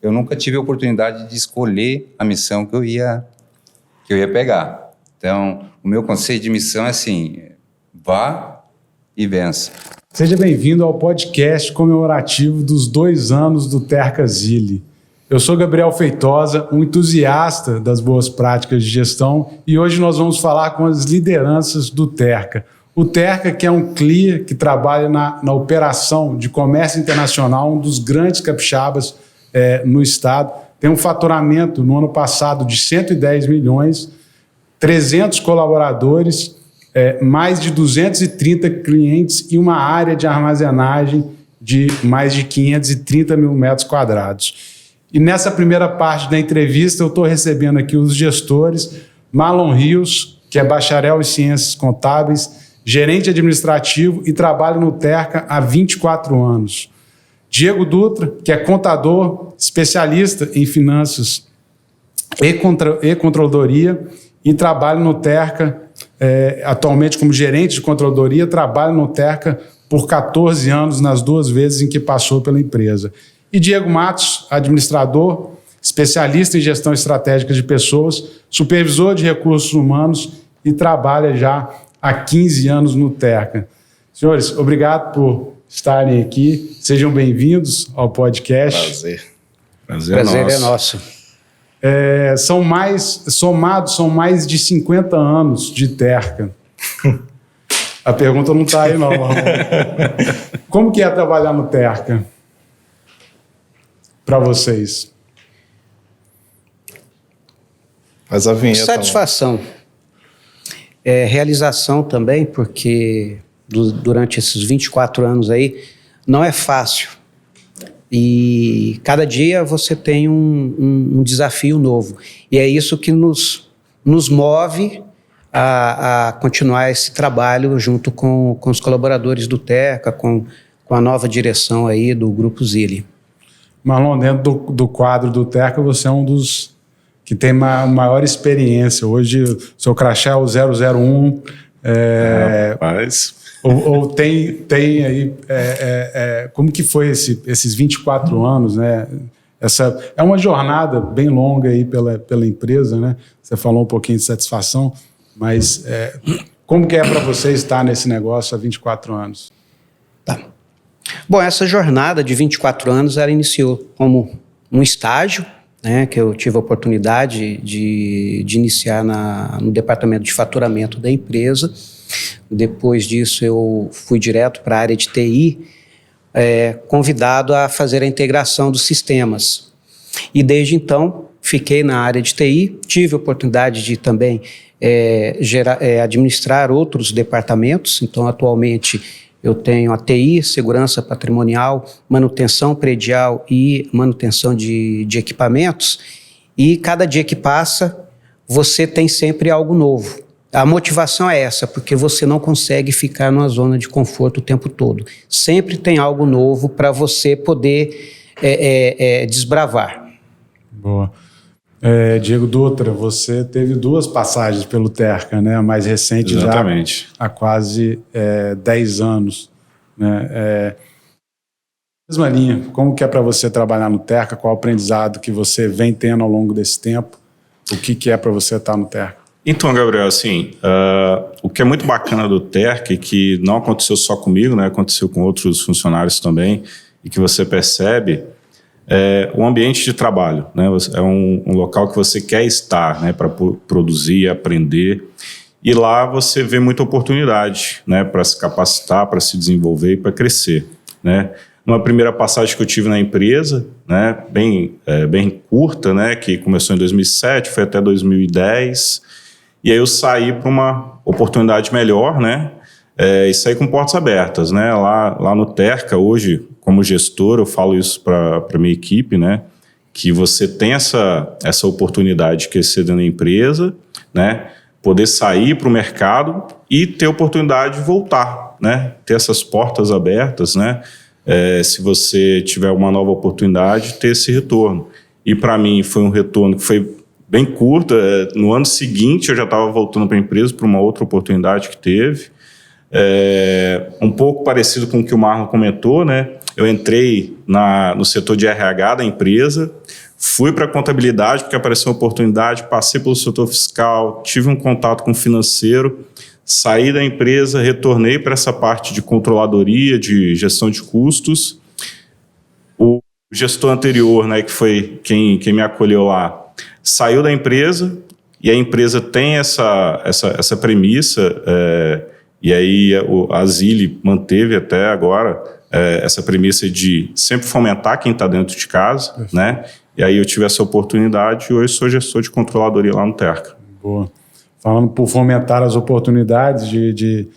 eu nunca tive a oportunidade de escolher a missão que eu ia pegar. Então, o meu conceito de missão é assim, vá e vença. Seja bem-vindo ao podcast comemorativo dos 2 anos do Terca Zilli. Eu sou Gabriel Feitosa, um entusiasta das boas práticas de gestão, e hoje nós vamos falar com as lideranças do Terca. O Terca, que é um CLIA que trabalha na operação de comércio internacional, um dos grandes capixabas no estado, tem um faturamento no ano passado de 110 milhões, 300 colaboradores, mais de 230 clientes e uma área de armazenagem de mais de 530 mil metros quadrados. E nessa primeira parte da entrevista eu estou recebendo aqui os gestores, Marlon Rios, que é bacharel em Ciências Contábeis, gerente administrativo e trabalha no Terca há 24 anos. Diego Dutra, que é contador, especialista em finanças e controladoria e trabalha no Terca, atualmente como gerente de controladoria, trabalha no Terca por 14 anos nas 2 vezes em que passou pela empresa. E Diego Matos, administrador, especialista em gestão estratégica de pessoas, supervisor de recursos humanos e trabalha já há 15 anos no Terca. Senhores, obrigado por estarem aqui. Sejam bem-vindos ao podcast. Prazer é nosso. São mais de 50 anos de Terca. A pergunta não está aí, não. Como que é trabalhar no Terca? Para vocês? Faz a vinheta. Satisfação. Realização também, porque durante esses 24 anos aí, não é fácil. E cada dia você tem um desafio novo. E é isso que nos move a continuar esse trabalho junto com os colaboradores do Terca, com a nova direção aí do Grupo Zilli. Marlon, dentro do quadro do Terca, você é um dos que tem maior experiência. Hoje, o seu crachá é o 001. Rapaz. Ou tem aí... como que foi esses 24 anos, né? Essa é uma jornada bem longa aí pela empresa, né? Você falou um pouquinho de satisfação, mas como que é para você estar nesse negócio há 24 anos? Tá. Bom, essa jornada de 24 anos, ela iniciou como um estágio, né, que eu tive a oportunidade de iniciar no departamento de faturamento da empresa. Depois disso, eu fui direto para a área de TI, convidado a fazer a integração dos sistemas. E desde então, fiquei na área de TI, tive a oportunidade de também administrar outros departamentos. Então, atualmente, eu tenho a TI, segurança patrimonial, manutenção predial e manutenção de equipamentos. E cada dia que passa, você tem sempre algo novo. A motivação é essa, porque você não consegue ficar numa zona de conforto o tempo todo. Sempre tem algo novo para você poder desbravar. Boa. Diego Dutra, você teve 2 passagens pelo Terca, né? A mais recente. Exatamente. Já há quase 10 anos. Né? Mesma linha, como que é para você trabalhar no Terca? Qual o aprendizado que você vem tendo ao longo desse tempo? O que é para você estar no Terca? Então, Gabriel, assim, o que é muito bacana do Terca, e que não aconteceu só comigo, né? Aconteceu com outros funcionários também, e que você percebe... o ambiente de trabalho, né? É um local que você quer estar, né? Para produzir, aprender, e lá você vê muita oportunidade, né? Para se capacitar, para se desenvolver e para crescer, né? Uma primeira passagem que eu tive na empresa, né? Bem curta, né? Que começou em 2007, foi até 2010, e aí eu saí para uma oportunidade melhor, né? E saí com portas abertas, né? Lá no Terca, hoje, como gestor, eu falo isso para a minha equipe, né? Que você tem essa oportunidade de crescer dentro da empresa, né? Poder sair para o mercado e ter a oportunidade de voltar, né? Ter essas portas abertas, né? Se você tiver uma nova oportunidade, ter esse retorno. E para mim foi um retorno que foi bem curto. No ano seguinte eu já estava voltando para a empresa para uma outra oportunidade que teve. Um pouco parecido com o que o Marlon comentou, né? eu entrei no setor de RH da empresa, fui para a contabilidade porque apareceu uma oportunidade, passei pelo setor fiscal, tive um contato com o financeiro, saí da empresa, retornei para essa parte de controladoria, de gestão de custos. O gestor anterior, né, que foi quem me acolheu lá, saiu da empresa, e a empresa tem essa premissa, e aí a Zilli manteve até agora essa premissa de sempre fomentar quem está dentro de casa, né? E aí eu tive essa oportunidade e hoje sou gestor de controladoria lá no Terca. Boa. Falando por fomentar as oportunidades de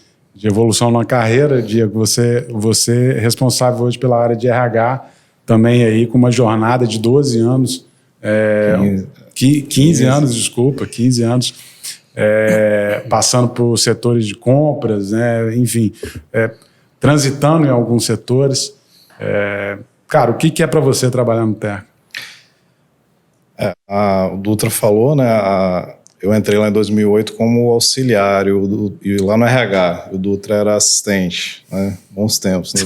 evolução na carreira, Diego, você é responsável hoje pela área de RH, também aí com uma jornada de 12 anos, 15 anos, desculpa, 15 anos, passando por setores de compras, né, enfim, transitando em alguns setores. Cara, o que é para você trabalhar no Terca? O Dutra falou, né? Eu entrei lá em 2008 como auxiliário e lá no RH. O Dutra era assistente, né? Bons tempos, né?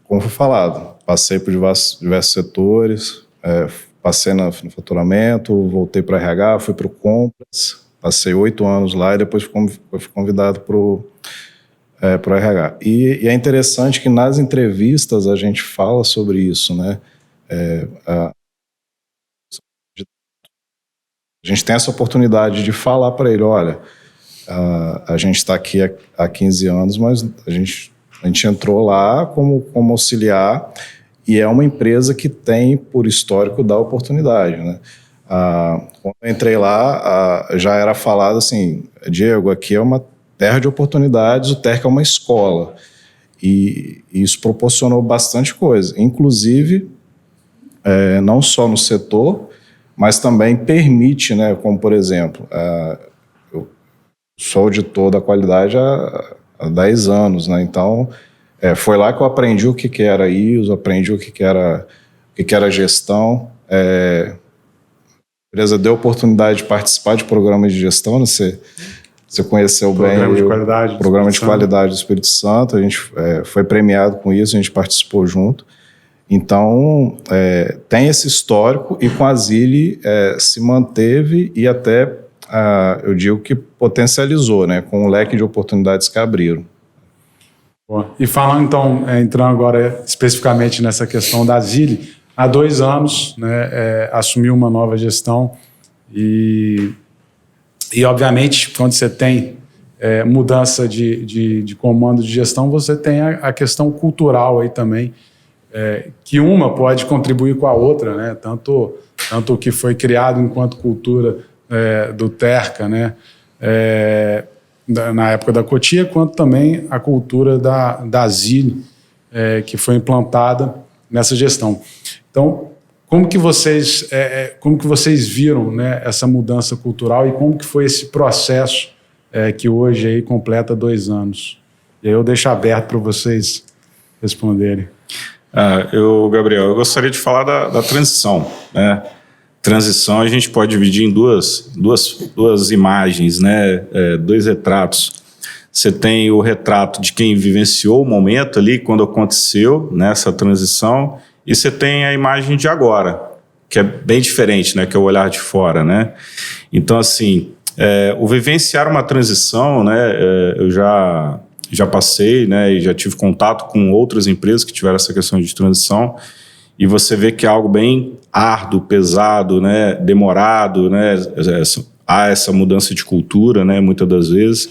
Como foi falado, passei por diversos setores, passei no faturamento, voltei para RH, fui para o compras, passei 8 anos lá e depois fui convidado para o RH. E é interessante que nas entrevistas a gente fala sobre isso, né? A gente tem essa oportunidade de falar para ele, olha, a gente está aqui há 15 anos, mas a gente entrou lá como auxiliar e é uma empresa que tem, por histórico, da oportunidade, né? Quando eu entrei lá, já era falado assim, Diego, aqui é uma terra de oportunidades, o Terca é uma escola. E isso proporcionou bastante coisa, inclusive não só no setor, mas também permite, né, como por exemplo, eu sou auditor da qualidade há 10 anos, né, então foi lá que eu aprendi o que era ISO, aprendi o que era gestão, a empresa deu oportunidade de participar de programas de gestão, né, você conheceu bem o programa de qualidade do Espírito Santo, a gente foi premiado com isso, a gente participou junto. Então, tem esse histórico e com a Zilli se manteve e até, eu digo que potencializou, né, com o leque de oportunidades que abriram. Bom, e falando então, entrando agora especificamente nessa questão da Zilli, há 2 anos, né, assumiu uma nova gestão e obviamente, quando você tem mudança de comando de gestão, você tem a questão cultural aí também, que uma pode contribuir com a outra, né? Tanto o que foi criado enquanto cultura do Terca, né? Na época da Cotia, quanto também a cultura da Zilli, que foi implantada nessa gestão. Então, como que vocês viram, né, essa mudança cultural e como que foi esse processo que hoje aí completa 2 anos? E aí eu deixo aberto para vocês responderem. Gabriel, eu gostaria de falar da transição, né? Transição a gente pode dividir em duas imagens, né? 2 retratos. Você tem o retrato de quem vivenciou o momento ali, quando aconteceu, né, essa transição, e você tem a imagem de agora, que é bem diferente, né, que é o olhar de fora, né? Então, assim, o vivenciar uma transição, né, eu já passei, né, e já tive contato com outras empresas que tiveram essa questão de transição, e você vê que é algo bem árduo, pesado, né, demorado, né, há essa mudança de cultura, né, muitas das vezes.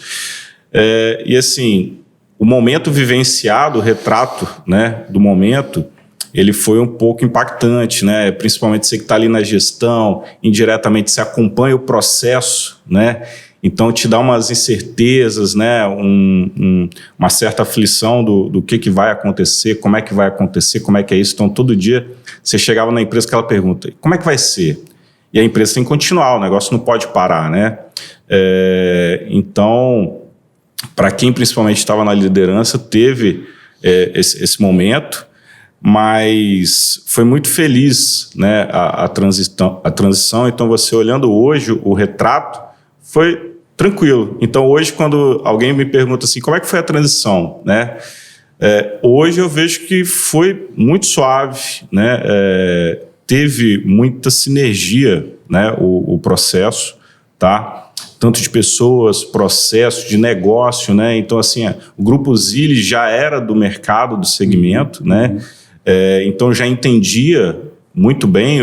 E assim, o momento vivenciado, o retrato, né, do momento, ele foi um pouco impactante, né, principalmente você que está ali na gestão, indiretamente você acompanha o processo, né, então te dá umas incertezas, né, uma certa aflição do que vai acontecer, como é que vai acontecer, como é que é isso. Então todo dia você chegava na empresa com aquela pergunta, como é que vai ser? E a empresa tem que continuar, o negócio não pode parar, né? Então, para quem principalmente estava na liderança, teve esse momento, mas foi muito feliz, né, a transição. Então você olhando hoje o retrato, foi tranquilo. Então, hoje, quando alguém me pergunta assim, como é que foi a transição, né? Hoje eu vejo que foi muito suave, né? Teve muita sinergia, né? O processo, tá? Tanto de pessoas, processo, de negócio, né? Então, assim, o Grupo Zilli já era do mercado, do segmento, né? Então, já entendia muito bem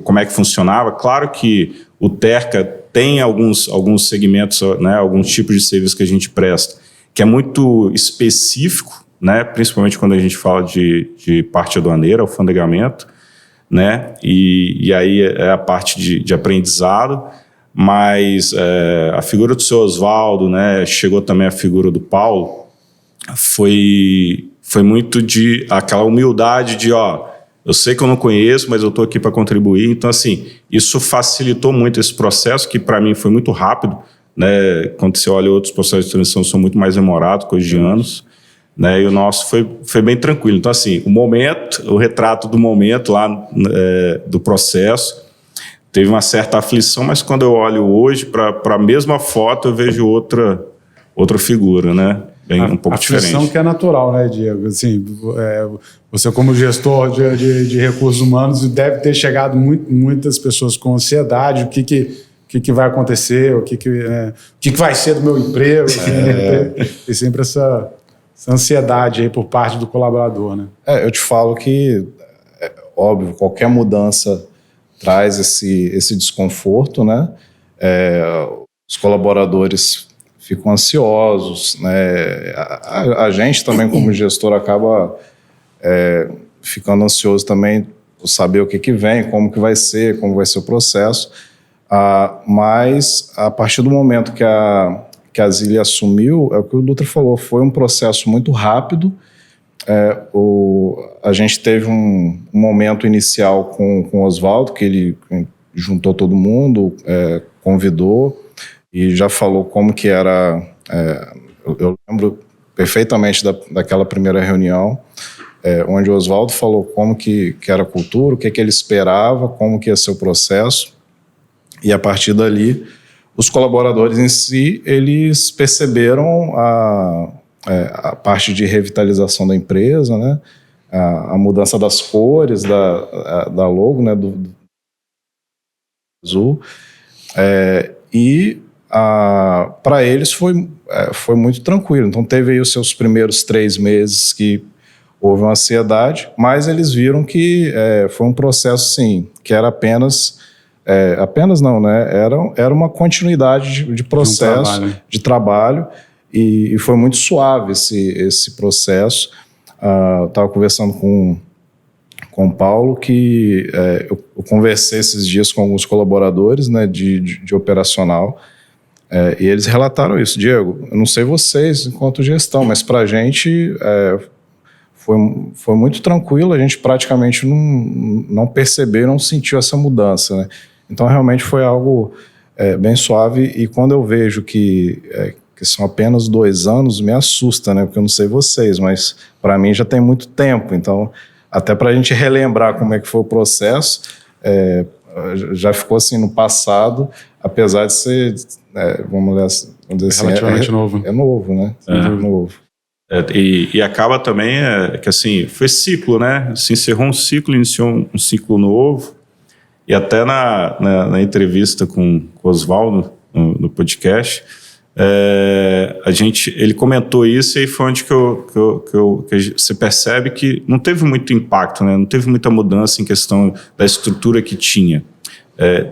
como é que funcionava. Claro que o Terca tem alguns segmentos, né? Alguns tipos de serviço que a gente presta, que é muito específico, né? Principalmente quando a gente fala de parte aduaneira, alfandegamento, né? E aí é a parte de aprendizado, mas a figura do seu Oswaldo, né? Chegou também a figura do Paulo, foi muito de aquela humildade de, eu sei que eu não conheço, mas eu estou aqui para contribuir. Então, assim, isso facilitou muito esse processo, que para mim foi muito rápido, né? Quando você olha outros processos de transição, são muito mais demorados, coisa de anos, né? E o nosso foi bem tranquilo. Então, assim, o retrato do momento lá do processo, teve uma certa aflição, mas quando eu olho hoje para a mesma foto, eu vejo outra figura, né? Bem um pouco diferente. A aflição que é natural, né, Diego? Assim, você como gestor de recursos humanos deve ter chegado muitas pessoas com ansiedade, o que vai acontecer, o que vai ser do meu emprego. Tem sempre essa ansiedade aí por parte do colaborador, né? Eu te falo que, óbvio, qualquer mudança traz esse desconforto, né? Os colaboradores ficam ansiosos, né? A gente também, como gestor, acaba ficando ansioso também por saber o que vem, como vai ser o processo. Mas, a partir do momento que a Zilli assumiu, é o que o Dutra falou, foi um processo muito rápido. A gente teve um momento inicial com o Oswaldo, que ele juntou todo mundo, convidou e já falou como que era. Eu lembro perfeitamente daquela primeira reunião, onde o Oswaldo falou como que era a cultura, o que ele esperava, como que ia ser o processo, e a partir dali os colaboradores em si, eles perceberam a parte de revitalização da empresa, né? A mudança das cores da logo, né? Do azul. E para eles foi muito tranquilo. Então teve aí os seus primeiros 3 meses que houve uma ansiedade, mas eles viram que foi um processo, sim, que era apenas não, né? Era uma continuidade de processo, de trabalho, e foi muito suave esse processo. Eu estava conversando com o Paulo, que eu conversei esses dias com alguns colaboradores, né, de operacional, e eles relataram isso. Diego, eu não sei vocês enquanto gestão, mas para a gente foi muito tranquilo, a gente praticamente não percebeu, não sentiu essa mudança, né? Então realmente foi algo bem suave, e quando eu vejo que são apenas 2 anos, me assusta, né? Porque eu não sei vocês, mas para mim já tem muito tempo, então até para a gente relembrar como é que foi o processo, já ficou assim no passado, apesar de ser, vamos dizer assim, relativamente novo. É novo, né? Novo. E acaba também que assim, foi ciclo, né? Se encerrou um ciclo, iniciou um ciclo novo, e até na entrevista com o Oswaldo, no podcast, ele comentou isso, e aí foi onde que você percebe que não teve muito impacto, né? Não teve muita mudança em questão da estrutura que tinha.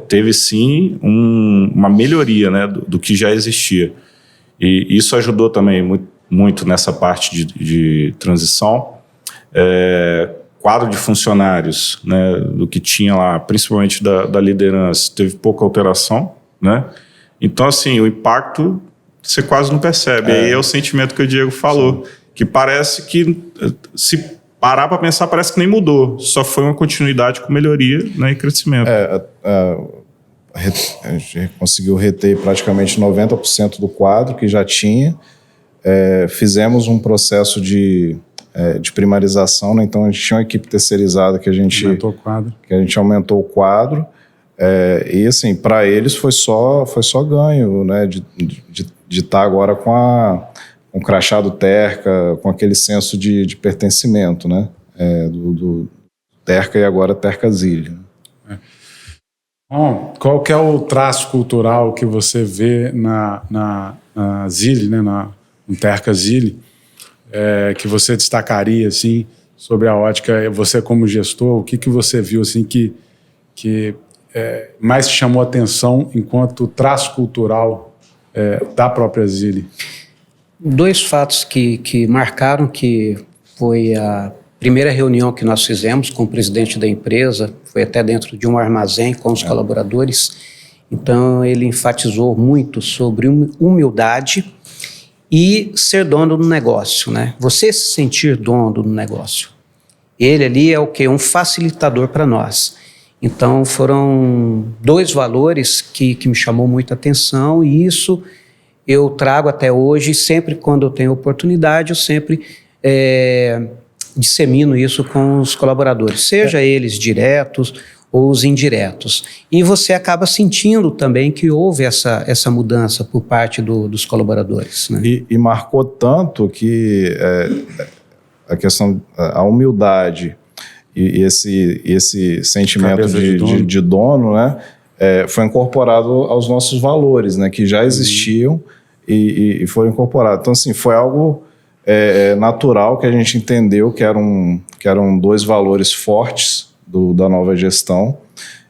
Teve sim uma melhoria, né, do que já existia, e isso ajudou também muito nessa parte de transição. Quadro de funcionários, né, do que tinha lá, principalmente da liderança, teve pouca alteração, né? Então, assim, o impacto você quase não percebe. Aí é o sentimento que o Diego falou, sim, que parece que, se parar para pensar, parece que nem mudou, só foi uma continuidade com melhoria, né, e crescimento. A gente conseguiu reter praticamente 90% do quadro que já tinha. Fizemos um processo de primarização, né? Então a gente tinha uma equipe terceirizada que a gente aumentou o quadro. E assim, para eles foi só ganho, né, de estar agora com o crachá do Terca, com aquele senso de pertencimento, né, do Terca e agora Terca Zilli. Bom, qual que é o traço cultural que você vê na Zilli, né, no Terca Zilli, que você destacaria assim, sobre a ótica, você como gestor, o que você viu assim, que mais te chamou a atenção enquanto traço cultural da própria Zilli? 2 fatos que marcaram, que foi a primeira reunião que nós fizemos com o presidente da empresa, foi até dentro de um armazém com os colaboradores. Então, ele enfatizou muito sobre humildade e ser dono do negócio, né? Você se sentir dono do negócio. Ele ali é o quê? Um facilitador para nós. Então, foram 2 valores que me chamou muita atenção, e isso eu trago até hoje. Sempre quando eu tenho oportunidade, eu sempre dissemino isso com os colaboradores, seja eles diretos ou os indiretos. E você acaba sentindo também que houve essa mudança por parte dos colaboradores, né? E marcou tanto que a questão, a humildade e esse sentimento de dono, né, foi incorporado aos nossos valores, né, que já existiam e foram incorporados. Então, assim, foi algo natural, que a gente entendeu que eram 2 valores fortes da nova gestão,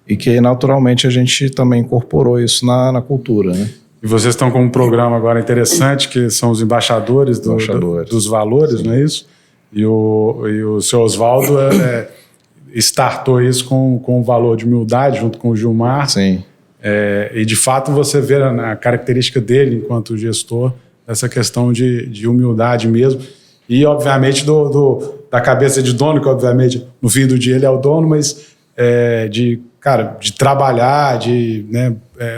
e que naturalmente a gente também incorporou isso na cultura, né? E vocês estão com um programa agora interessante, que são os embaixadores dos valores, sim, não é isso? E o seu Oswaldo startou isso com o valor de humildade, junto com o Gilmar. Sim. E de fato você vê a característica dele enquanto gestor, essa questão de humildade mesmo. E obviamente da cabeça de dono, que obviamente no fim do dia ele é o dono, mas de trabalhar, de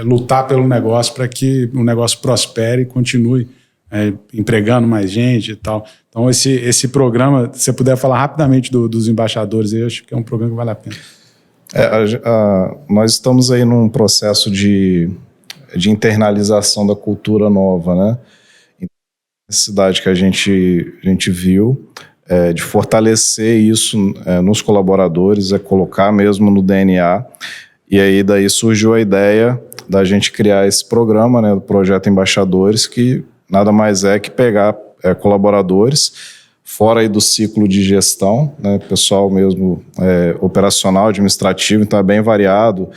lutar pelo negócio para que o negócio prospere e continue empregando mais gente e tal. Então esse programa, se você puder falar rapidamente dos embaixadores, eu acho que é um programa que vale a pena. Nós estamos aí num processo de internalização da cultura nova, né? A necessidade que a gente viu de fortalecer isso nos colaboradores, colocar mesmo no DNA. E aí daí surgiu a ideia da gente criar esse programa, né, do Projeto Embaixadores, que nada mais é que pegar colaboradores fora aí do ciclo de gestão, né, pessoal mesmo operacional, administrativo, então é bem variado.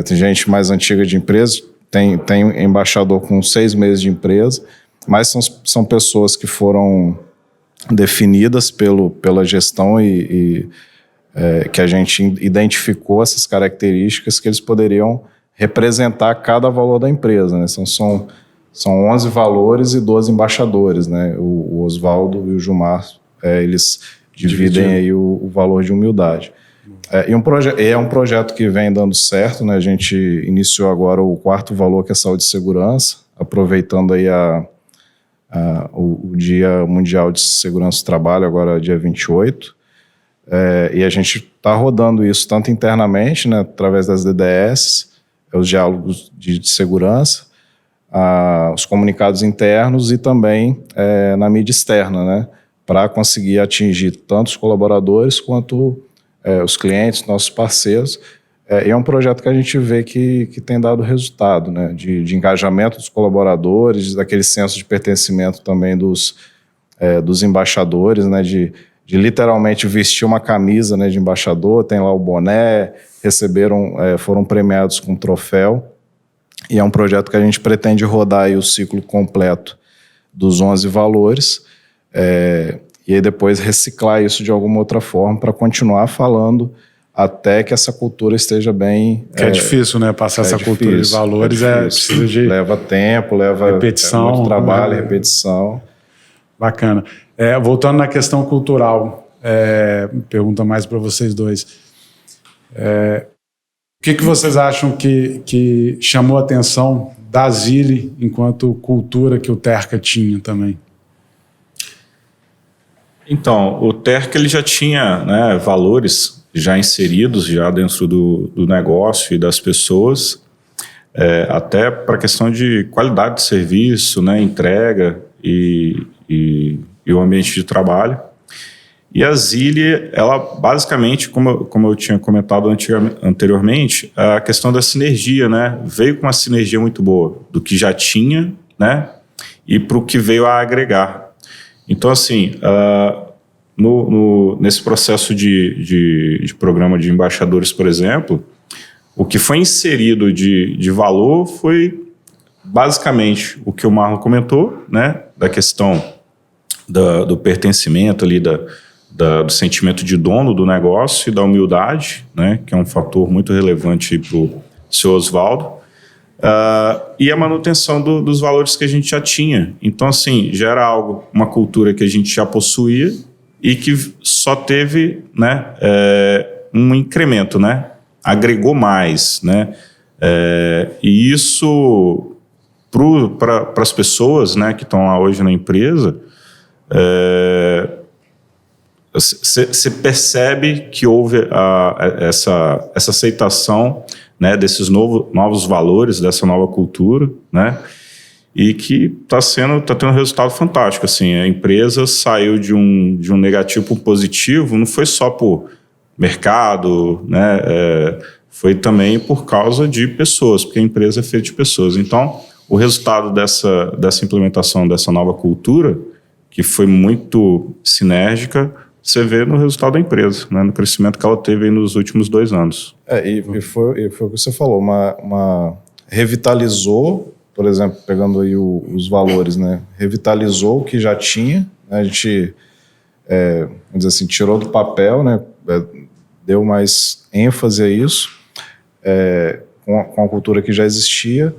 Tem gente mais antiga de empresa, tem embaixador com 6 meses de empresa, mas são pessoas que foram definidas pela gestão e que a gente identificou essas características que eles poderiam representar cada valor da empresa, né? São 11 valores e 12 embaixadores, né? O Oswaldo e o Gilmar, eles dividem aí o valor de humildade. É um projeto que vem dando certo, né? A gente iniciou agora o 4º valor, que é saúde e segurança, aproveitando aí o Dia Mundial de Segurança do Trabalho, agora dia 28. E a gente está rodando isso tanto internamente, né, através das DDS, os diálogos de segurança, os comunicados internos e também na mídia externa, né, para conseguir atingir tanto os colaboradores quanto os clientes, nossos parceiros. E é um projeto que a gente vê que tem dado resultado, né, de engajamento dos colaboradores, daquele senso de pertencimento também dos embaixadores, né, de literalmente vestir uma camisa, né, de embaixador, tem lá o boné, foram premiados com troféu, e é um projeto que a gente pretende rodar aí o ciclo completo dos 11 valores, e aí depois reciclar isso de alguma outra forma para continuar falando até que essa cultura esteja bem... É difícil, né? Passar essa cultura de valores precisa de... Leva tempo, leva repetição, muito trabalho, repetição. Bacana. Voltando na questão cultural, pergunta mais para vocês dois. O que vocês acham que chamou a atenção da Zilli enquanto cultura que o Terca tinha também? Então, o Terca ele já tinha, né, valores já inseridos já dentro do negócio e das pessoas, até para a questão de qualidade de serviço, né, entrega e o ambiente de trabalho. E a Zilli, ela basicamente, como eu tinha comentado anteriormente, a questão da sinergia, né, veio com uma sinergia muito boa do que já tinha, né, e para o que veio a agregar. Então, assim, nesse processo de programa de embaixadores, por exemplo, o que foi inserido de valor foi basicamente o que o Marlon comentou, né, da questão do pertencimento ali, do sentimento de dono do negócio e da humildade, né, que é um fator muito relevante para o seu Oswaldo, e a manutenção dos valores que a gente já tinha. Então, assim, já era uma cultura que a gente já possuía e que só teve, né, um incremento, né, agregou mais, né, e isso para as pessoas, né, que estão lá hoje na empresa, você percebe que houve essa aceitação, né, desses novos valores, dessa nova cultura, né, e que tá tendo um resultado fantástico. Assim, a empresa saiu de um negativo para um positivo, não foi só por mercado, né, foi também por causa de pessoas, porque a empresa é feita de pessoas. Então, o resultado dessa implementação dessa nova cultura, que foi muito sinérgica, você vê no resultado da empresa, né, no crescimento que ela teve aí nos últimos 2 anos. E foi o que você falou, revitalizou, por exemplo, pegando aí os valores, né, revitalizou o que já tinha, né, a gente, vamos dizer assim, tirou do papel, né, deu mais ênfase a isso, com a cultura que já existia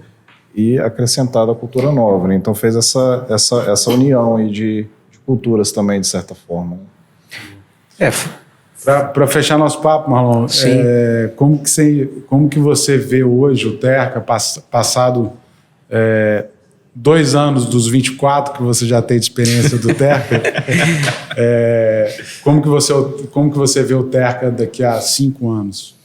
e acrescentado a cultura nova, né, então fez essa união aí de culturas também, de certa forma, né. Para fechar nosso papo, Marlon, como que você vê hoje o Terca, passado 2 anos dos 24 que você já tem de experiência do Terca, como que você vê o Terca daqui a 5 anos?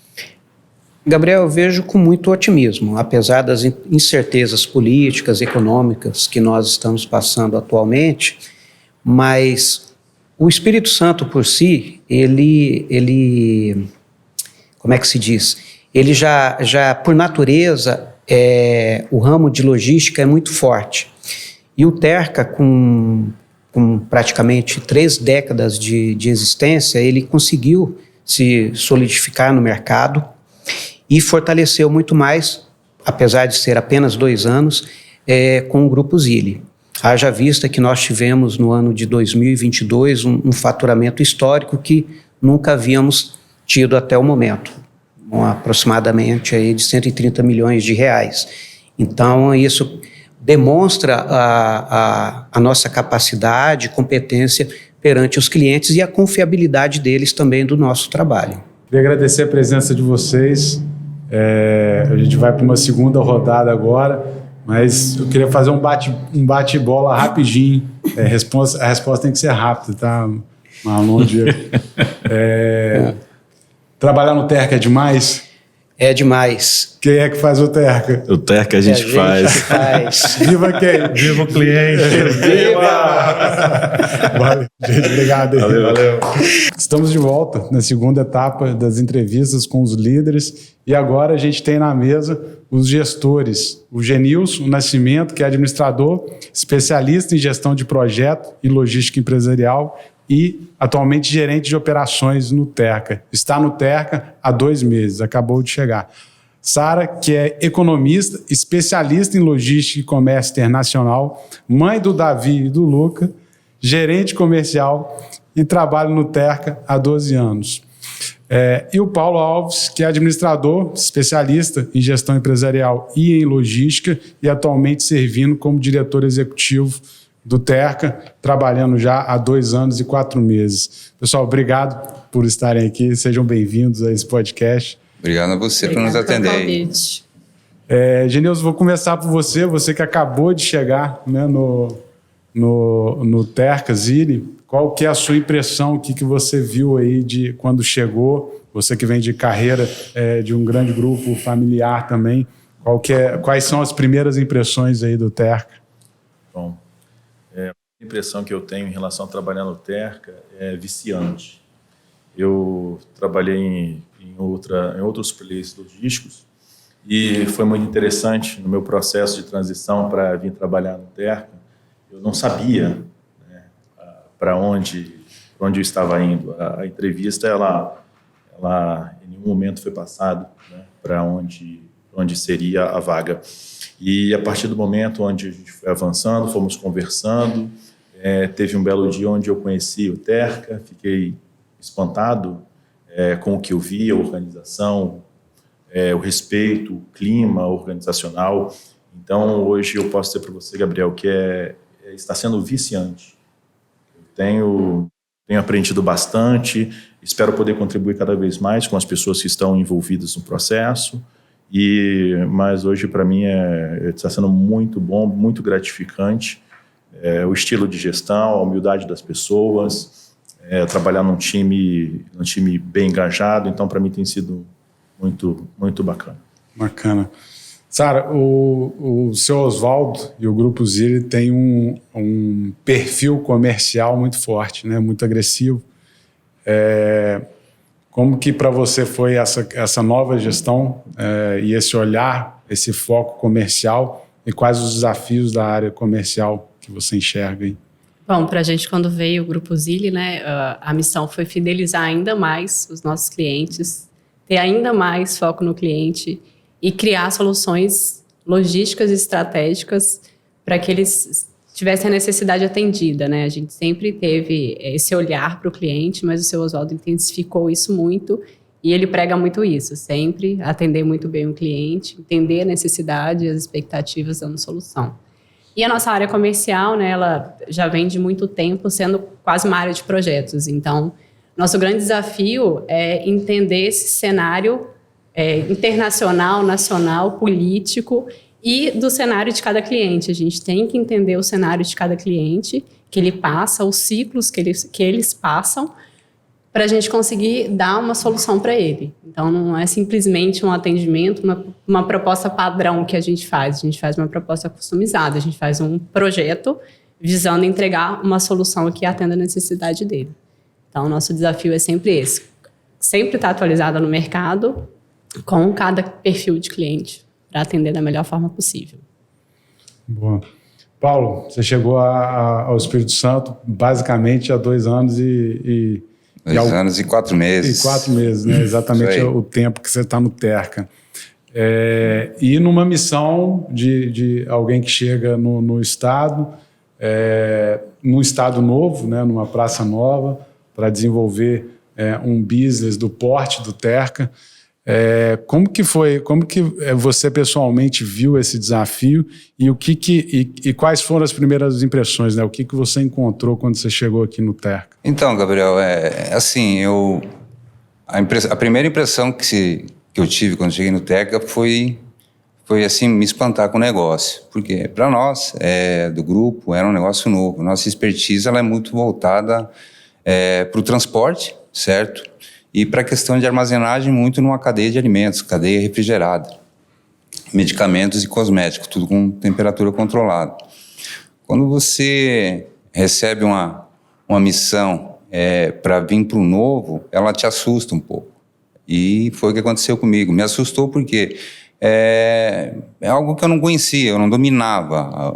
Gabriel, eu vejo com muito otimismo, apesar das incertezas políticas, econômicas que nós estamos passando atualmente, mas o Espírito Santo por si, ele como é que se diz? Ele já por natureza, o ramo de logística é muito forte. E o Terca, com praticamente 3 décadas de existência, ele conseguiu se solidificar no mercado e fortaleceu muito mais, apesar de ser apenas 2 anos, com o Grupo Zilli. Haja vista que nós tivemos no ano de 2022 um faturamento histórico que nunca havíamos tido até o momento, aproximadamente aí de 130 milhões de reais. Então, isso demonstra a nossa capacidade, competência perante os clientes e a confiabilidade deles também do nosso trabalho. Queria agradecer a presença de vocês. A gente vai para uma segunda rodada agora. Mas eu queria fazer um bate-bola rapidinho. A resposta tem que ser rápida, tá? Marlon, Diego. Trabalhar no Terca é demais? É demais. Quem é que faz o Terca? O Terca a gente faz. Viva quem? Viva o cliente! Valeu, gente, obrigado. Valeu. Estamos de volta na segunda etapa das entrevistas com os líderes e agora a gente tem na mesa os gestores, o Genilson Nascimento, que é administrador, especialista em gestão de projeto e logística empresarial e atualmente gerente de operações no Terca. Está no Terca há 2 meses, acabou de chegar. Sara, que é economista, especialista em logística e comércio internacional, mãe do Davi e do Luca, gerente comercial e trabalha no Terca há 12 anos. E o Paulo Alves, que é administrador, especialista em gestão empresarial e em logística e atualmente servindo como diretor executivo do Terca, trabalhando já há 2 anos e 4 meses. Pessoal, obrigado por estarem aqui, sejam bem-vindos a esse podcast. Obrigado a você por nos atender. Genilson, vou começar por você que acabou de chegar, né, no Terca Zilli. Qual que é a sua impressão, o que você viu aí de quando chegou você que vem de carreira de um grande grupo familiar também, quais são as primeiras impressões aí do Terca? Bom, a impressão que eu tenho em relação a trabalhar no Terca é viciante. Eu trabalhei em outros players logísticos e foi muito interessante no meu processo de transição para vir trabalhar no Terca. Eu não sabia, né, para onde eu estava indo. A entrevista, ela em nenhum momento foi passado, né, para onde seria a vaga. E a partir do momento onde a gente foi avançando, fomos conversando, teve um belo dia onde eu conheci o Terca, fiquei espantado com o que eu vi, a organização, o respeito, o clima organizacional. Então, hoje eu posso dizer para você, Gabriel, que está sendo viciante. Eu tenho aprendido bastante, espero poder contribuir cada vez mais com as pessoas que estão envolvidas no processo, mas hoje para mim está sendo muito bom, muito gratificante, o estilo de gestão, a humildade das pessoas, trabalhar num time bem engajado, então para mim tem sido muito, muito bacana. Bacana. Sara, o seu Oswaldo e o Grupo Zilli tem um perfil comercial muito forte, né? Muito agressivo. Como que para você foi essa nova gestão e esse olhar, esse foco comercial, e quais os desafios da área comercial que você enxerga aí? Bom, para a gente, quando veio o Grupo Zilli, né, a missão foi fidelizar ainda mais os nossos clientes, ter ainda mais foco no cliente e criar soluções logísticas e estratégicas para que eles tivessem a necessidade atendida, né? A gente sempre teve esse olhar para o cliente, mas o seu Oswaldo intensificou isso muito e ele prega muito isso, sempre atender muito bem o cliente, entender a necessidade e as expectativas dando solução. E a nossa área comercial, né, ela já vem de muito tempo sendo quase uma área de projetos. Então, nosso grande desafio é entender esse cenário internacional, nacional, político e do cenário de cada cliente. A gente tem que entender o cenário de cada cliente que ele passa, os ciclos que eles passam, para a gente conseguir dar uma solução para ele. Então, não é simplesmente um atendimento, uma proposta padrão que a gente faz uma proposta customizada, a gente faz um projeto visando entregar uma solução que atenda a necessidade dele. Então, o nosso desafio é sempre esse, sempre estar atualizada no mercado com cada perfil de cliente para atender da melhor forma possível. Boa. Paulo, você chegou ao Espírito Santo basicamente há 2 anos e 2 anos e 4 meses. E 4 meses, né? Exatamente o tempo que você está no Terca. E numa missão de alguém que chega no estado, num estado novo, né? Numa praça nova, para desenvolver um business do porte do Terca. Como que você pessoalmente viu esse desafio e quais foram as primeiras impressões, né? O que você encontrou quando você chegou aqui no Terca? Então, Gabriel, assim, a primeira impressão que eu tive quando cheguei no Terca foi assim, me espantar com o negócio, porque para nós, do grupo, era um negócio novo. Nossa expertise ela é muito voltada para o transporte, certo? E para a questão de armazenagem, muito numa cadeia de alimentos, cadeia refrigerada, medicamentos e cosméticos, tudo com temperatura controlada. Quando você recebe uma missão para vir para o novo, ela te assusta um pouco. E foi o que aconteceu comigo. Me assustou porque é algo que eu não conhecia, eu não dominava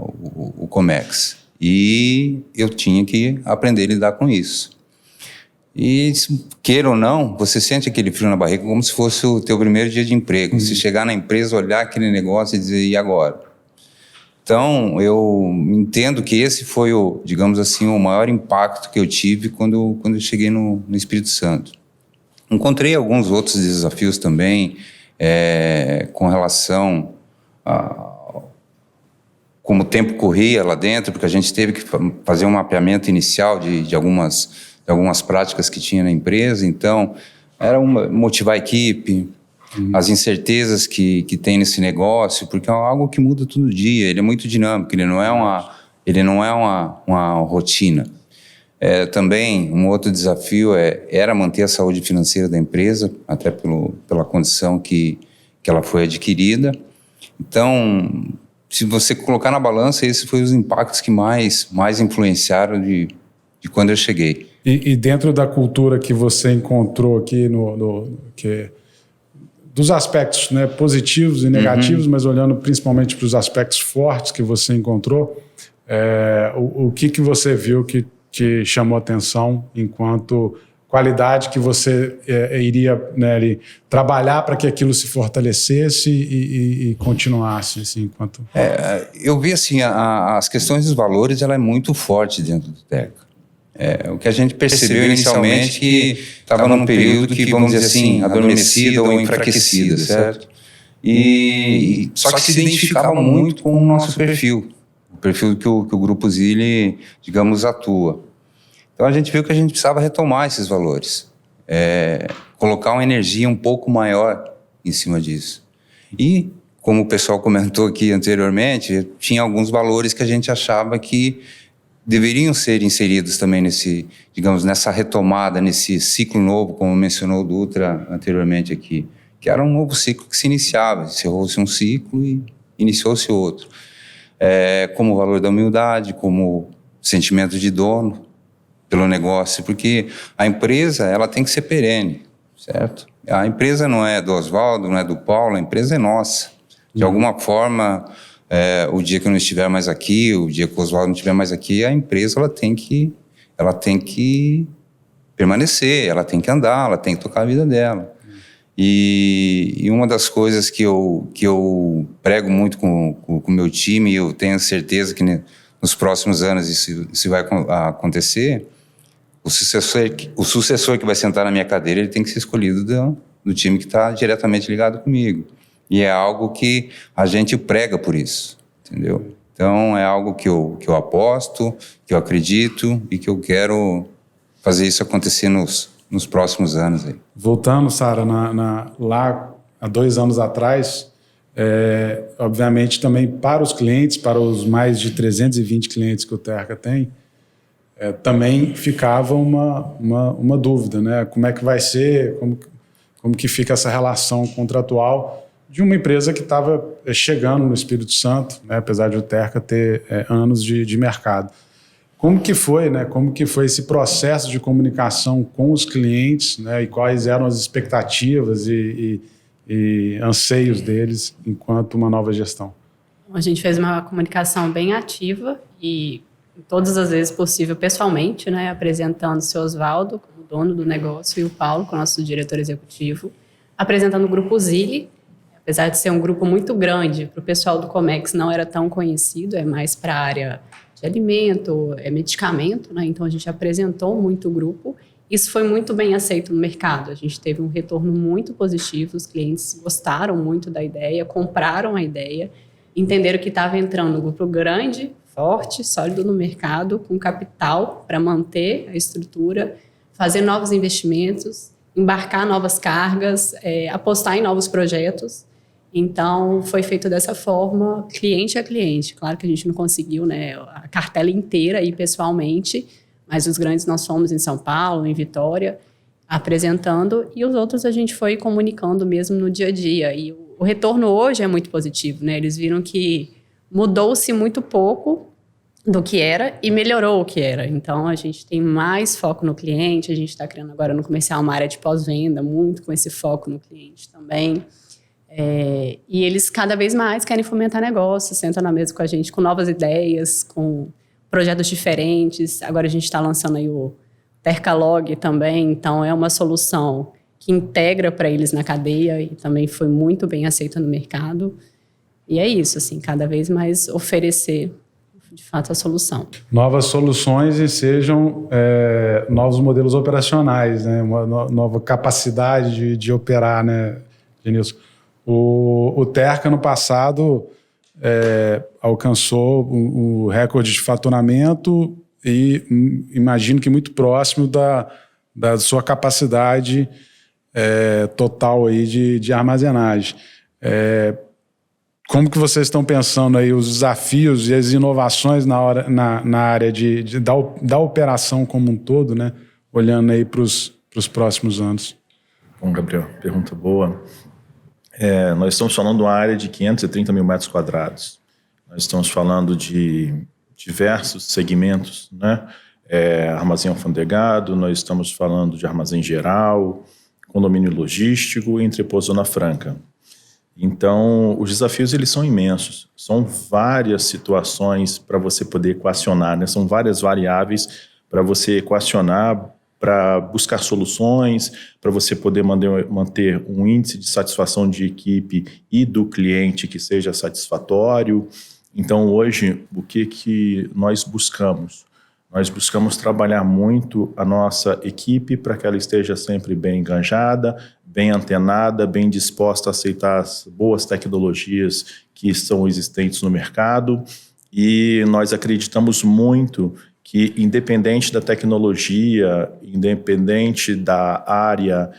o Comex. E eu tinha que aprender a lidar com isso. E, queira ou não, você sente aquele frio na barriga como se fosse o teu primeiro dia de emprego. Você chegar na empresa, olhar aquele negócio e dizer, e agora? Então, eu entendo que esse foi, digamos assim, o maior impacto que eu tive quando eu cheguei no Espírito Santo. Encontrei alguns outros desafios também, com relação a como o tempo corria lá dentro, porque a gente teve que fazer um mapeamento inicial de algumas práticas que tinha na empresa. Então, era motivar a equipe, as incertezas que tem nesse negócio, porque é algo que muda todo dia, ele é muito dinâmico, ele não é uma rotina. Também um outro desafio era manter a saúde financeira da empresa, até pela condição que ela foi adquirida. Então, se você colocar na balança, esses foram os impactos que mais influenciaram de quando eu cheguei. E dentro da cultura que você encontrou aqui, dos aspectos, né, positivos e negativos, mas olhando principalmente para os aspectos fortes que você encontrou, o que você viu que chamou atenção enquanto qualidade que você iria, né, ali, trabalhar para que aquilo se fortalecesse e continuasse? Assim, enquanto... Eu vi assim, as questões dos valores, ela é muito forte dentro do Teca. O que a gente percebeu inicialmente que estava num período que, vamos dizer assim, adormecida ou enfraquecida, certo? E só que se identificava muito com o nosso perfil, o perfil que o Grupo Zilli, digamos, atua. Então a gente viu que a gente precisava retomar esses valores, colocar uma energia um pouco maior em cima disso. E, como o pessoal comentou aqui anteriormente, tinha alguns valores que a gente achava que deveriam ser inseridos também nessa retomada, nesse ciclo novo, como mencionou o Dutra anteriormente aqui, que era um novo ciclo que se iniciava, encerrou-se um ciclo e iniciou-se outro. Como o valor da humildade, como sentimento de dono pelo negócio, porque a empresa, ela tem que ser perene, certo? A empresa não é do Oswaldo, não é do Paulo, a empresa é nossa. De alguma forma, o dia que eu não estiver mais aqui, o dia que o Oswaldo não estiver mais aqui, a empresa ela tem que permanecer, ela tem que andar, ela tem que tocar a vida dela. E uma das coisas que eu prego muito com o meu time, e eu tenho certeza que nos próximos anos isso vai acontecer, o sucessor que vai sentar na minha cadeira, ele tem que ser escolhido do time que está diretamente ligado comigo. E é algo que a gente prega por isso, entendeu? Então, é algo que eu aposto, que eu acredito e que eu quero fazer isso acontecer nos próximos anos. Aí. Voltando, Sara, lá há 2 anos atrás, obviamente também para os clientes, para os mais de 320 clientes que o Terca tem, também ficava uma dúvida, né? Como é que vai ser, como que fica essa relação contratual de uma empresa que estava chegando no Espírito Santo, né? Apesar de o Terca ter anos de mercado. Como que foi, né? Como que foi esse processo de comunicação com os clientes, né? E quais eram as expectativas e anseios deles enquanto uma nova gestão? A gente fez uma comunicação bem ativa e todas as vezes possível pessoalmente, né? Apresentando o seu Oswaldo, como dono do negócio, e o Paulo, como nosso diretor executivo, apresentando o Grupo Zilli. Apesar de ser um grupo muito grande, para o pessoal do Comex não era tão conhecido, é mais para a área de alimento, medicamento, né? Então a gente apresentou muito o grupo. Isso foi muito bem aceito no mercado. A gente teve um retorno muito positivo, os clientes gostaram muito da ideia, compraram a ideia, entenderam que estava entrando um grupo grande, forte, sólido no mercado, com capital para manter a estrutura, fazer novos investimentos, embarcar novas cargas, apostar em novos projetos. Então, foi feito dessa forma, cliente a cliente. Claro que a gente não conseguiu, né, a cartela inteira ir pessoalmente, mas os grandes nós fomos em São Paulo, em Vitória, apresentando, e os outros a gente foi comunicando mesmo no dia a dia. E o retorno hoje é muito positivo, né? Eles viram que mudou-se muito pouco do que era e melhorou o que era. Então, a gente tem mais foco no cliente, a gente está criando agora no comercial uma área de pós-venda, muito com esse foco no cliente também. E eles cada vez mais querem fomentar negócios, sentam na mesa com a gente com novas ideias, com projetos diferentes. Agora a gente está lançando aí o Tercalog também, então é uma solução que integra para eles na cadeia e também foi muito bem aceita no mercado. E é isso, assim, cada vez mais oferecer, de fato, a solução. Novas soluções e sejam novos modelos operacionais, né? Uma nova capacidade de operar, né, Genilson? O Terca, no passado, alcançou o recorde de faturamento e imagino que muito próximo da sua capacidade total aí de armazenagem. como que vocês estão pensando aí os desafios e as inovações na área da operação como um todo, né? Olhando aí para os próximos anos? Bom, Gabriel, pergunta boa. Nós estamos falando de uma área de 530 mil metros quadrados. Nós estamos falando de diversos segmentos, né? Armazém alfandegado, nós estamos falando de armazém geral, condomínio logístico e entreposto Zona Franca. Então, os desafios eles são imensos. São várias situações para você poder equacionar, né? São várias variáveis para você equacionar, para buscar soluções, para você poder manter um índice de satisfação de equipe e do cliente que seja satisfatório. Então, hoje, o que nós buscamos? Nós buscamos trabalhar muito a nossa equipe para que ela esteja sempre bem enganjada, bem antenada, bem disposta a aceitar as boas tecnologias que estão existentes no mercado. E nós acreditamos muito que, independente da tecnologia, independente da área,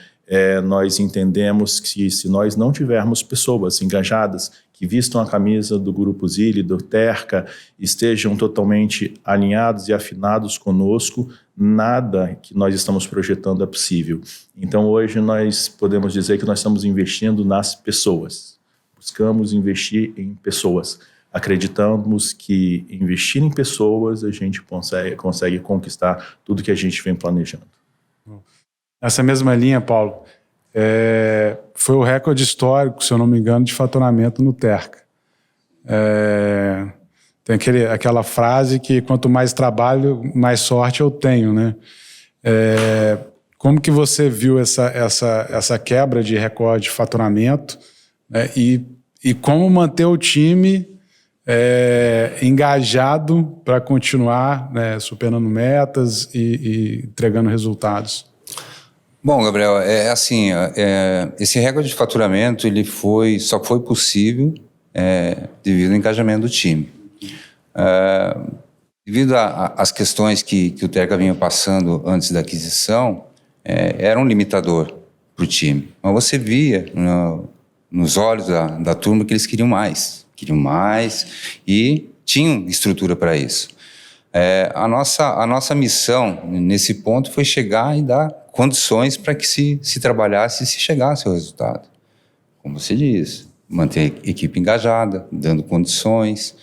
nós entendemos que se nós não tivermos pessoas engajadas, que vistam a camisa do Grupo Zilli, do Terca, estejam totalmente alinhados e afinados conosco, nada que nós estamos projetando é possível. Então, hoje, nós podemos dizer que nós estamos investindo nas pessoas. Buscamos investir em pessoas. Acreditamos que investir em pessoas, a gente consegue conquistar tudo que a gente vem planejando. Nessa mesma linha, Paulo, foi o recorde histórico, se eu não me engano, de faturamento no Terca. Tem aquela frase que quanto mais trabalho, mais sorte eu tenho, né? Como que você viu essa quebra de recorde de faturamento, né? E como manter o time engajado para continuar, né, superando metas e entregando resultados? Bom, Gabriel, esse recorde de faturamento ele só foi possível devido ao engajamento do time. Devido às questões que o Terca vinha passando antes da aquisição, era um limitador para o time. Mas você via nos olhos da turma que eles queriam mais e tinham estrutura para isso. A nossa missão nesse ponto foi chegar e dar condições para que se trabalhasse e se chegasse ao resultado. Como você diz, manter a equipe engajada, dando condições,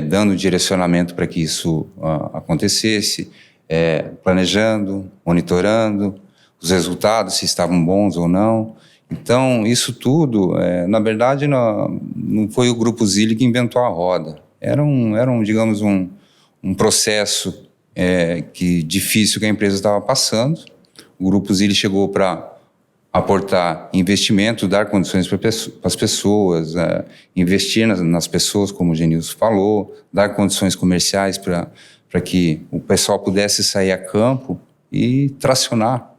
dando direcionamento para que isso acontecesse, planejando, monitorando os resultados, se estavam bons ou não. Então, isso tudo, na verdade, não foi o Grupo Zilli que inventou a roda. Era digamos, um processo difícil que a empresa estava passando. O Grupo Zilli chegou para aportar investimento, dar condições para as pessoas, investir nas pessoas, como o Genilson falou, dar condições comerciais para que o pessoal pudesse sair a campo e tracionar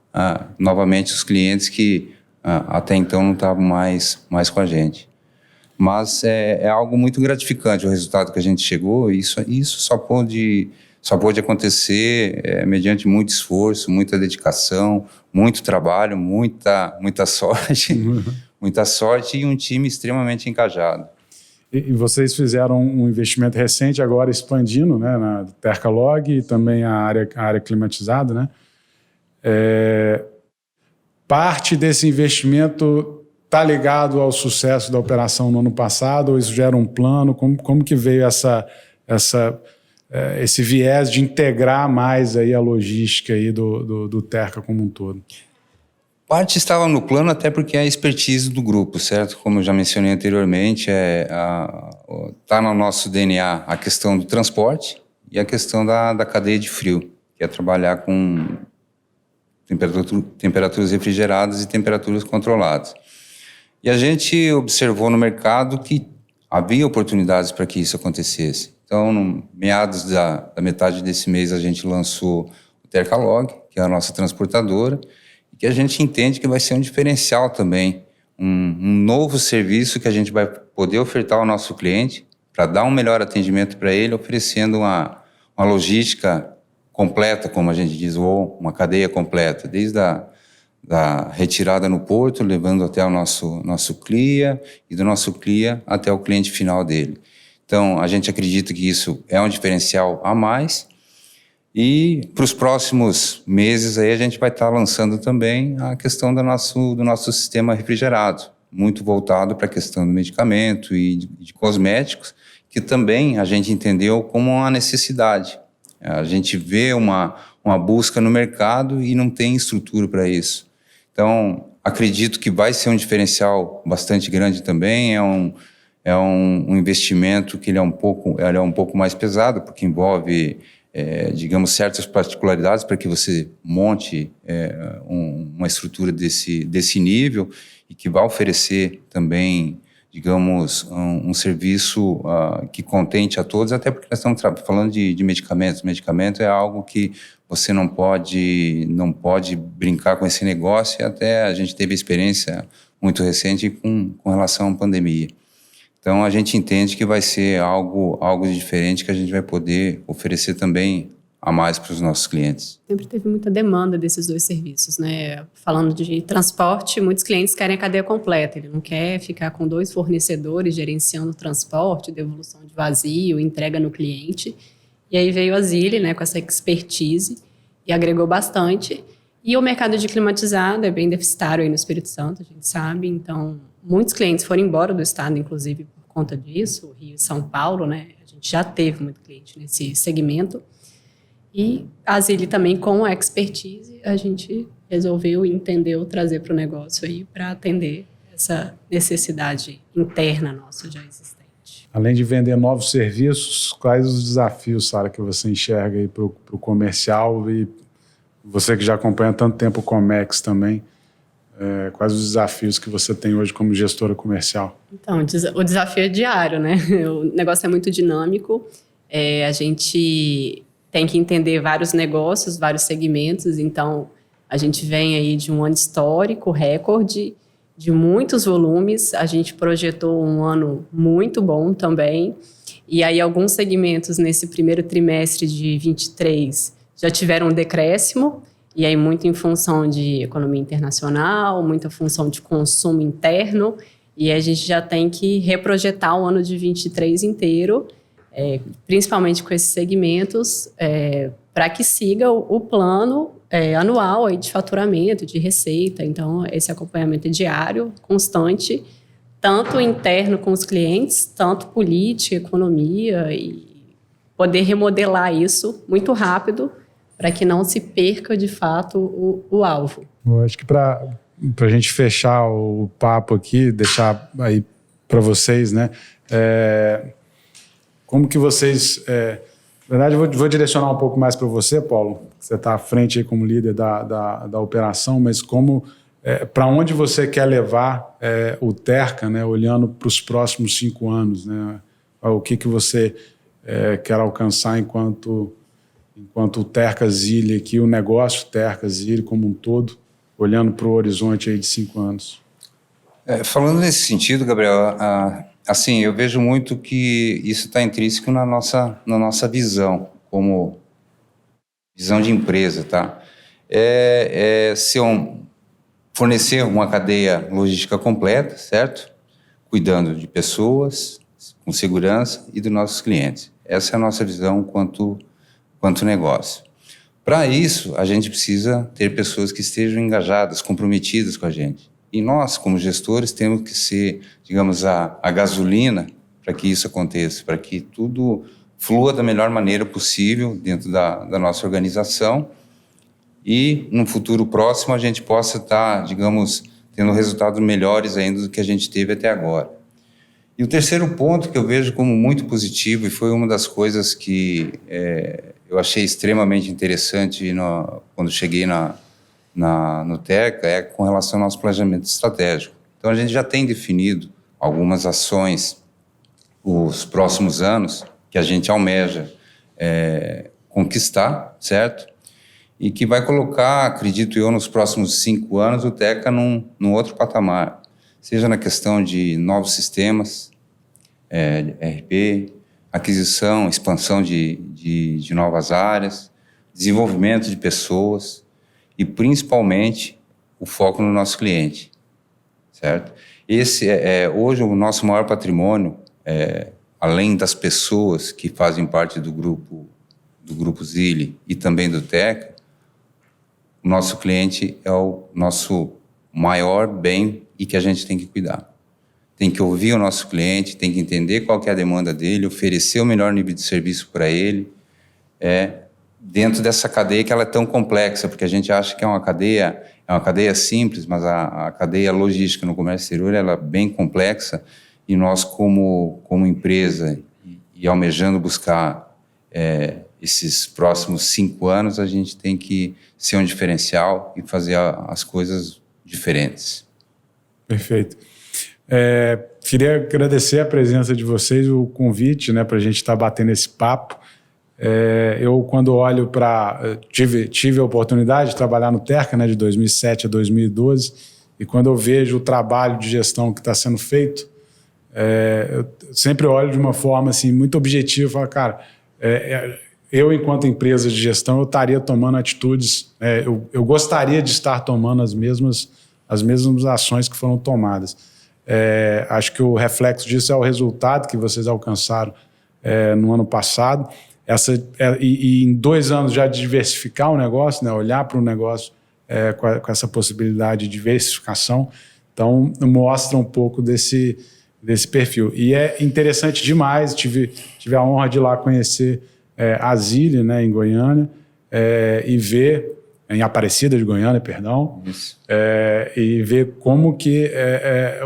novamente os clientes que até então não estavam mais com a gente. Mas é algo muito gratificante o resultado que a gente chegou, e isso só pôde acontecer mediante muito esforço, muita dedicação, muito trabalho, muita sorte, muita sorte e um time extremamente engajado. E vocês fizeram um investimento recente agora expandindo, né, na Terca Log e também a área climatizada, né? Parte desse investimento está ligado ao sucesso da operação no ano passado, ou isso já era um plano? Como que veio esse viés de integrar mais aí a logística aí do Terca como um todo? Parte estava no plano até porque é a expertise do grupo, certo? Como eu já mencionei anteriormente, está no nosso DNA a questão do transporte e a questão da cadeia de frio, que é trabalhar com temperaturas refrigeradas e temperaturas controladas. E a gente observou no mercado que havia oportunidades para que isso acontecesse. Então, no meados da metade desse mês, a gente lançou o Terca Log, que é a nossa transportadora, e que a gente entende que vai ser um diferencial também, um novo serviço que a gente vai poder ofertar ao nosso cliente para dar um melhor atendimento para ele, oferecendo uma logística completa, como a gente diz, ou uma cadeia completa, desde da retirada no porto, levando até o nosso CLIA e do nosso CLIA até o cliente final dele. Então, a gente acredita que isso é um diferencial a mais. E para os próximos meses aí a gente vai estar lançando também a questão do nosso sistema refrigerado, muito voltado para a questão do medicamento e de cosméticos, que também a gente entendeu como uma necessidade. A gente vê uma busca no mercado e não tem estrutura para isso. Então, acredito que vai ser um diferencial bastante grande também. É um investimento que ele é um pouco mais pesado, porque envolve, digamos, certas particularidades para que você monte uma estrutura desse nível e que vai oferecer também, digamos, um serviço que contente a todos, até porque nós estamos falando de medicamentos. Medicamento é algo que você não pode brincar com esse negócio, e até a gente teve experiência muito recente com relação à pandemia. Então, a gente entende que vai ser algo diferente que a gente vai poder oferecer também a mais para os nossos clientes. Sempre teve muita demanda desses dois serviços, né? Falando de transporte, muitos clientes querem a cadeia completa. Ele não quer ficar com 2 fornecedores gerenciando o transporte, devolução de vazio, entrega no cliente. E aí veio a Zilli, né, com essa expertise e agregou bastante. E o mercado de climatizado é bem deficitário aí no Espírito Santo, a gente sabe. Então, muitos clientes foram embora do estado, inclusive, por conta disso. Rio e São Paulo, né? A gente já teve muito cliente nesse segmento. E a Zilli também, com a expertise, a gente resolveu e entendeu trazer para o negócio aí para atender essa necessidade interna nossa já existente. Além de vender novos serviços, quais os desafios, Sara, que você enxerga aí para o comercial, e você que já acompanha há tanto tempo o Comex também, quais os desafios que você tem hoje como gestora comercial? Então, o desafio é diário, né? O negócio é muito dinâmico, a gente tem que entender vários negócios, vários segmentos, então a gente vem aí de um ano histórico, recorde, de muitos volumes, a gente projetou um ano muito bom também, e aí alguns segmentos nesse primeiro trimestre de 23 já tiveram um decréscimo, e aí muito em função de economia internacional, muita função de consumo interno, e a gente já tem que reprojetar o ano de 23 inteiro, principalmente com esses segmentos, para que siga o plano anual aí de faturamento, de receita. Então, esse acompanhamento é diário, constante, tanto interno com os clientes, tanto política, economia, e poder remodelar isso muito rápido para que não se perca, de fato, o alvo. Eu acho que para a gente fechar o papo aqui, deixar aí para vocês, né? Como que vocês... na verdade, eu vou direcionar um pouco mais para você, Paulo. Você está à frente aí como líder da operação, mas para onde você quer levar o Terca, né, olhando para os próximos 5 anos, né? O que você quer alcançar enquanto o Terca Zilli aqui, o negócio Terca Zilli como um todo, olhando para o horizonte aí de 5 anos? Falando nesse sentido, Gabriel, assim, eu vejo muito que isso está intrínseco na nossa visão, como visão de empresa, tá? Fornecer uma cadeia logística completa, certo? Cuidando de pessoas, com segurança e dos nossos clientes. Essa é a nossa visão quanto negócio. Para isso, a gente precisa ter pessoas que estejam engajadas, comprometidas com a gente. E nós, como gestores, temos que ser, digamos, a gasolina para que isso aconteça, para que tudo flua da melhor maneira possível dentro da nossa organização e, no futuro próximo, a gente possa estar, digamos, tendo resultados melhores ainda do que a gente teve até agora. E o terceiro ponto que eu vejo como muito positivo, e foi uma das coisas que eu achei extremamente interessante quando cheguei no Terca, é com relação ao nosso planejamento estratégico. Então, a gente já tem definido algumas ações os próximos anos que a gente almeja conquistar, certo? E que vai colocar, acredito eu, nos próximos 5 anos o Terca num outro patamar, seja na questão de novos sistemas, ERP, aquisição, expansão de novas áreas, desenvolvimento de pessoas, e principalmente o foco no nosso cliente, certo? Esse hoje o nosso maior patrimônio, além das pessoas que fazem parte do grupo Zilli e também do Teca, o nosso cliente é o nosso maior bem e que a gente tem que cuidar. Tem que ouvir o nosso cliente, tem que entender qual que é a demanda dele, oferecer o melhor nível de serviço para ele, dentro dessa cadeia que ela é tão complexa, porque a gente acha que é uma cadeia simples, mas a cadeia logística no comércio exterior ela é bem complexa, e nós como empresa e almejando buscar esses próximos 5 anos, a gente tem que ser um diferencial e fazer as coisas diferentes. Perfeito. Queria agradecer a presença de vocês, o convite, né, para a gente estar batendo esse papo. Eu, quando olho para... Tive a oportunidade de trabalhar no Terca, né, de 2007 a 2012, e quando eu vejo o trabalho de gestão que está sendo feito, eu sempre olho de uma forma assim, muito objetiva e falo, cara, eu, enquanto empresa de gestão, eu estaria tomando atitudes, eu gostaria de estar tomando as mesmas ações que foram tomadas. Acho que o reflexo disso é o resultado que vocês alcançaram no ano passado. E em 2 anos já de diversificar o negócio, né, olhar para o negócio com essa possibilidade de diversificação, então mostra um pouco desse perfil. E é interessante demais, tive a honra de ir lá conhecer a Zilli, né, em Goiânia, e ver, em Aparecida de Goiânia, perdão, e ver como que é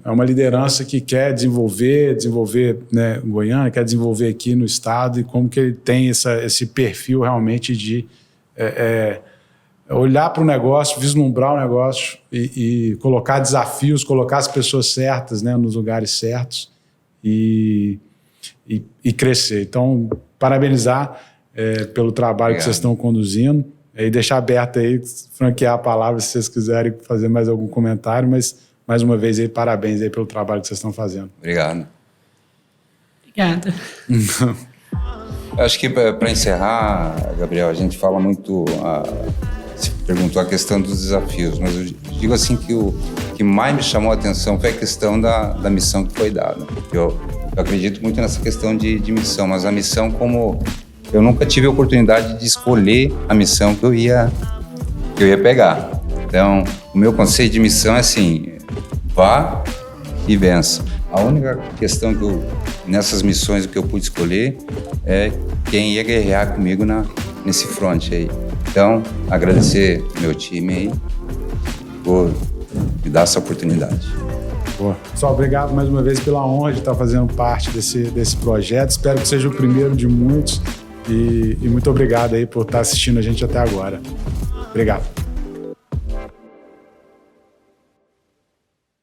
uma liderança que quer desenvolver, né, Goiânia, quer desenvolver aqui no estado, e como que ele tem esse perfil realmente de olhar para o negócio, vislumbrar o negócio e colocar desafios, colocar as pessoas certas, né, nos lugares certos e crescer. Então, parabenizar pelo trabalho Obrigado. Que vocês estão conduzindo e deixar aberto aí, franquear a palavra se vocês quiserem fazer mais algum comentário, mas mais uma vez aí, parabéns aí pelo trabalho que vocês estão fazendo. Obrigado. Obrigada. Acho que para encerrar, Gabriel, a gente fala muito, você perguntou a questão dos desafios, mas eu digo assim que o que mais me chamou a atenção foi a questão da missão que foi dada. Eu acredito muito nessa questão de missão, mas a missão como... Eu nunca tive a oportunidade de escolher a missão que eu ia pegar. Então, o meu conceito de missão é assim, vá e vença. A única questão nessas missões que eu pude escolher é quem ia guerrear comigo nesse front aí. Então, agradecer meu time aí por me dar essa oportunidade. Boa. Pessoal, obrigado mais uma vez pela honra de estar fazendo parte desse projeto. Espero que seja o primeiro de muitos e muito obrigado aí por estar assistindo a gente até agora. Obrigado.